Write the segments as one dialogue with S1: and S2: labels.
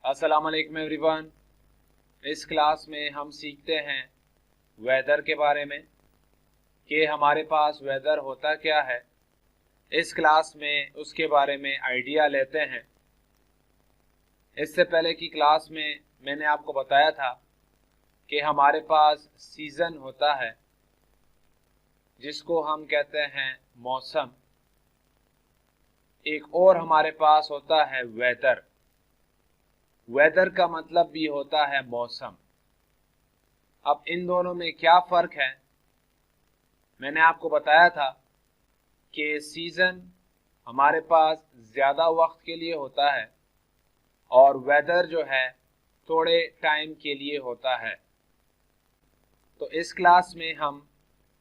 S1: अस्सलाम वालेकुम एवरीवन। इस क्लास में हम सीखते हैं वेदर के बारे में कि हमारे पास वेदर होता क्या है। इस क्लास में उसके बारे में आइडिया लेते हैं। इससे पहले की क्लास में मैंने आपको बताया था कि हमारे पास सीज़न होता है जिसको हम कहते हैं मौसम। एक और हमारे पास होता है वेदर। वेदर का मतलब भी होता है मौसम। अब इन दोनों में क्या फ़र्क है, मैंने आपको बताया था कि सीज़न हमारे पास ज़्यादा वक्त के लिए होता है और वेदर जो है थोड़े टाइम के लिए होता है। तो इस क्लास में हम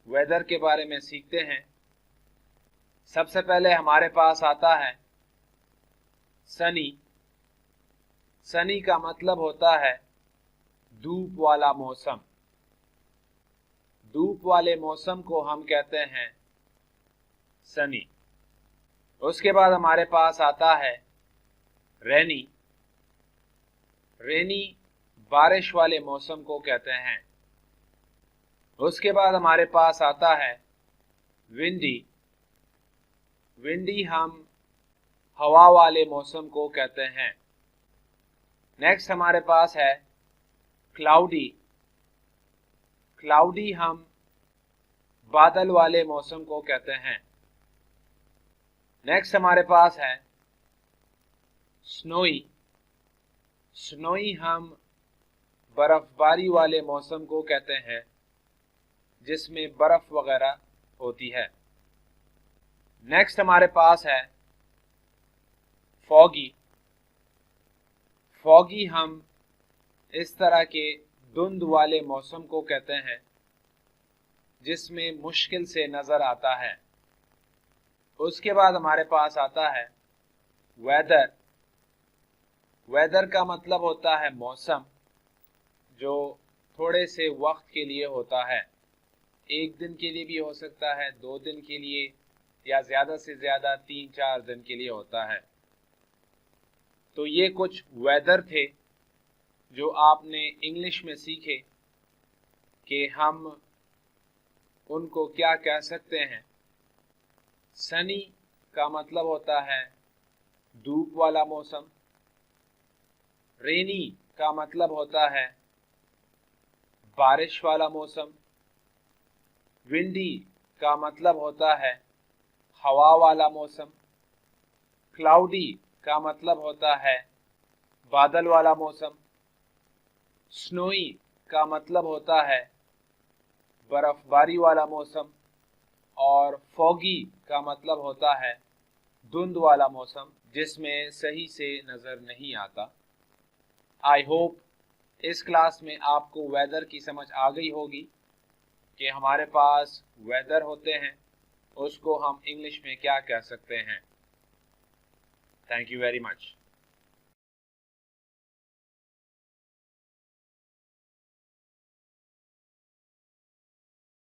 S1: वेदर के बारे में सीखते हैं। सबसे पहले हमारे पास आता है सनी। सनी का मतलब होता है धूप वाला मौसम। धूप वाले मौसम को हम कहते हैं सनी। उसके बाद हमारे पास आता है रेनी। रेनी बारिश वाले मौसम को कहते हैं। उसके बाद हमारे पास आता है विंडी। विंडी हम हवा वाले मौसम को कहते हैं। नेक्स्ट हमारे पास है क्लाउडी। क्लाउडी हम बादल वाले मौसम को कहते हैं। नेक्स्ट हमारे पास है स्नोई। स्नोई हम बर्फबारी वाले मौसम को कहते हैं जिसमें बर्फ वगैरह होती है। नेक्स्ट हमारे पास है फॉगी। फॉगी हम इस तरह के धुंध वाले मौसम को कहते हैं जिसमें मुश्किल से नजर आता है। उसके बाद हमारे पास आता है वेदर। वेदर का मतलब होता है मौसम जो थोड़े से वक्त के लिए होता है। एक दिन के लिए भी हो सकता है, 2 दिन के लिए, या ज़्यादा से ज़्यादा 3-4 दिन के लिए होता है। तो ये कुछ वेदर थे जो आपने इंग्लिश में सीखे कि हम उनको क्या कह सकते हैं। सनी का मतलब होता है धूप वाला मौसम। रेनी का मतलब होता है बारिश वाला मौसम। विंडी का मतलब होता है हवा वाला मौसम। क्लाउडी का मतलब होता है बादल वाला मौसम। स्नोई का मतलब होता है बर्फबारी वाला मौसम। और फॉगी का मतलब होता है धुंध वाला मौसम जिसमें सही से नज़र नहीं आता। आई होप इस क्लास में आपको वेदर की समझ आ गई होगी कि हमारे पास वेदर होते हैं, उसको हम इंग्लिश में क्या कह सकते हैं। Thank you very much.